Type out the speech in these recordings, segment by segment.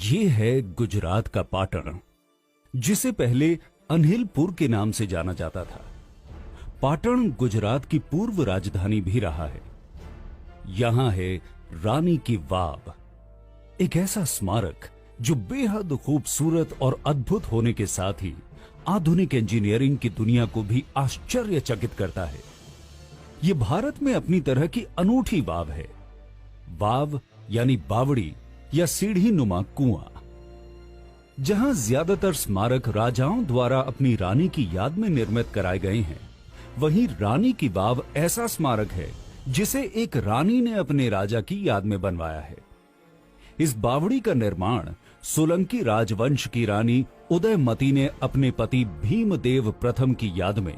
ये है गुजरात का पाटण, जिसे पहले अनहिलपुर के नाम से जाना जाता था। पाटण गुजरात की पूर्व राजधानी भी रहा है। यहां है रानी की वाव, एक ऐसा स्मारक जो बेहद खूबसूरत और अद्भुत होने के साथ ही आधुनिक इंजीनियरिंग की दुनिया को भी आश्चर्यचकित करता है। यह भारत में अपनी तरह की अनूठी वाव है। वाव यानी बावड़ी या सीढ़ी नुमा कुआं। जहां ज्यादातर स्मारक राजाओं द्वारा अपनी रानी की याद में निर्मित कराए गए हैं, वहीं रानी की वाव ऐसा स्मारक है जिसे एक रानी ने अपने राजा की याद में बनवाया है। इस बावड़ी का निर्माण सोलंकी राजवंश की रानी उदयमती ने अपने पति भीमदेव प्रथम की याद में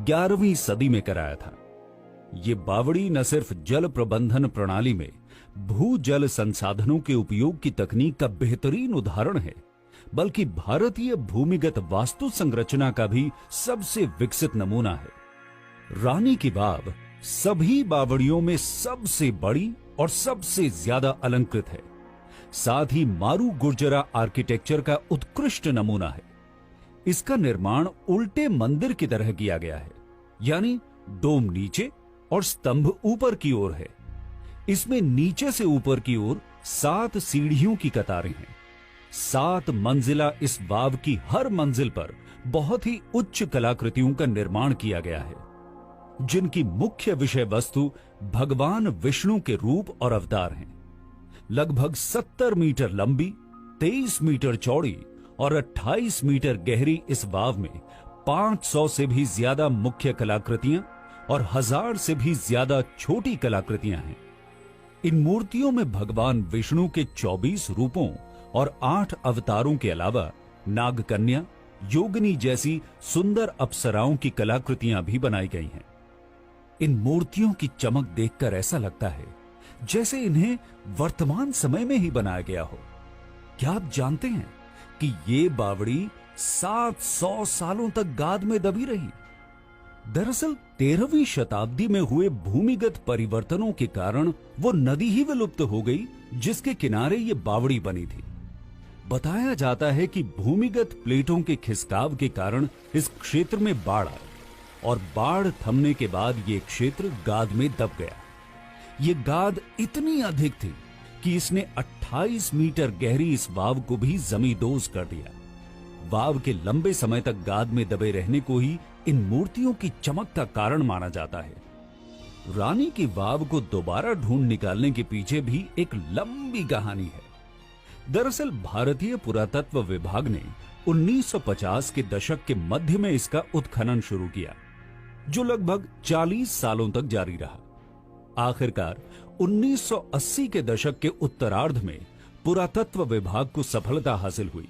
11वीं सदी में कराया था। ये बावड़ी न सिर्फ जल प्रबंधन प्रणाली में भूजल संसाधनों के उपयोग की तकनीक का बेहतरीन उदाहरण है, बल्कि भारतीय भूमिगत वास्तु संरचना का भी सबसे विकसित नमूना है। रानी की वाव सभी बावड़ियों में सबसे बड़ी और सबसे ज्यादा अलंकृत है। साथ ही मारू गुर्जरा आर्किटेक्चर का उत्कृष्ट नमूना है। इसका निर्माण उल्टे मंदिर की तरह किया गया है, यानी डोम नीचे और स्तंभ ऊपर की ओर है। इसमें नीचे से ऊपर की ओर 7 सीढ़ियों की कतारें हैं। 7 मंजिला इस वाव की हर मंजिल पर बहुत ही उच्च कलाकृतियों का निर्माण किया गया है, जिनकी मुख्य विषय वस्तु भगवान विष्णु के रूप और अवतार हैं। लगभग 70 मीटर लंबी, 23 मीटर चौड़ी और 28 मीटर गहरी इस वाव में 500 से भी ज्यादा मुख्य कलाकृतियां और 1000 से भी ज्यादा छोटी कलाकृतियां हैं। इन मूर्तियों में भगवान विष्णु के 24 रूपों और 8 अवतारों के अलावा नागकन्या, योगिनी जैसी सुंदर अप्सराओं की कलाकृतियां भी बनाई गई हैं। इन मूर्तियों की चमक देखकर ऐसा लगता है जैसे इन्हें वर्तमान समय में ही बनाया गया हो। क्या आप जानते हैं कि ये बावड़ी 700 सालों तक गाद में दबी रही? दरअसल 13वीं शताब्दी में हुए भूमिगत परिवर्तनों के कारण वो नदी ही विलुप्त हो गई जिसके किनारे ये बावड़ी बनी थी। बताया जाता है कि भूमिगत प्लेटों के खिसकाव के कारण इस क्षेत्र में बाढ़ आई और बाढ़ थमने के बाद ये क्षेत्र गाद में दब गया। ये गाद इतनी अधिक थी कि इसने 28 मीटर गहरी इस वाव को भी जमींदोज कर दिया। वाव के लंबे समय तक गाद में दबे रहने को ही इन मूर्तियों की चमक का कारण माना जाता है। रानी की वाव को दोबारा ढूंढ निकालने के पीछे भी एक लंबी कहानी है। दरअसल भारतीय पुरातत्व विभाग ने 1950 के दशक के मध्य में इसका उत्खनन शुरू किया, जो लगभग 40 सालों तक जारी रहा। आखिरकार 1980 के दशक के उत्तरार्ध में पुरातत्व विभाग को सफलता हासिल हुई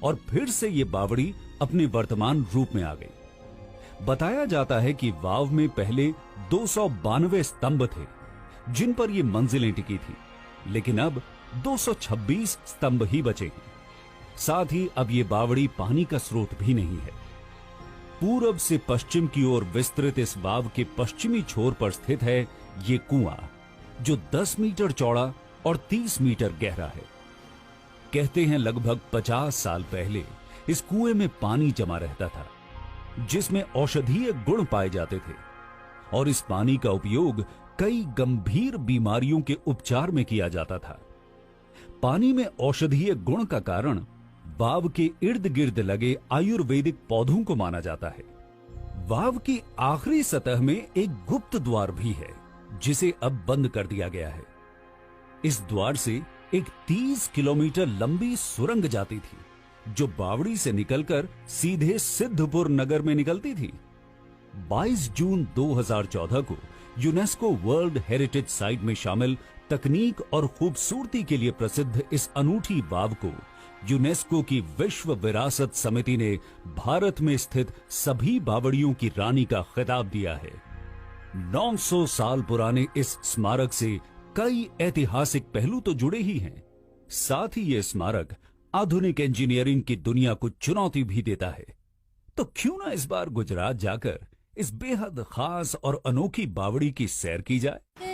और फिर से ये बावड़ी अपने वर्तमान रूप में आ गई। बताया जाता है कि वाव में पहले 292 स्तंभ थे जिन पर ये मंजिलें टिकी थी, लेकिन अब 226 स्तंभ ही बचे हैं। साथ ही अब ये बावड़ी पानी का स्रोत भी नहीं है। पूरब से पश्चिम की ओर विस्तृत इस वाव के पश्चिमी छोर पर स्थित है ये कुआं, जो 10 मीटर चौड़ा और 30 मीटर गहरा है। कहते हैं लगभग 50 साल पहले इस कुएं में पानी जमा रहता था, जिसमें औषधीय गुण पाए जाते थे और इस पानी का उपयोग कई गंभीर बीमारियों के उपचार में किया जाता था। पानी में औषधीय गुण का कारण वाव के इर्द गिर्द लगे आयुर्वेदिक पौधों को माना जाता है। वाव की आखिरी सतह में एक गुप्त द्वार भी है, जिसे अब बंद कर दिया गया है। इस द्वार से एक 30 किलोमीटर लंबी सुरंग जाती थी, जो बावड़ी से निकलकर सीधे सिद्धपुर नगर में निकलती थी। 22 जून 2014 को यूनेस्को वर्ल्ड हेरिटेज साइट में शामिल तकनीक और खूबसूरती के लिए प्रसिद्ध इस अनूठी वाव को यूनेस्को की विश्व विरासत समिति ने भारत में स्थित सभी बावड़ियों की रानी का खिताब दिया है। 900 साल पुराने इस स्मारक से कई ऐतिहासिक पहलू तो जुड़े ही हैं। साथ ही ये स्मारक आधुनिक इंजीनियरिंग की दुनिया को चुनौती भी देता है। तो क्यों ना इस बार गुजरात जाकर इस बेहद खास और अनोखी बावड़ी की सैर की जाए।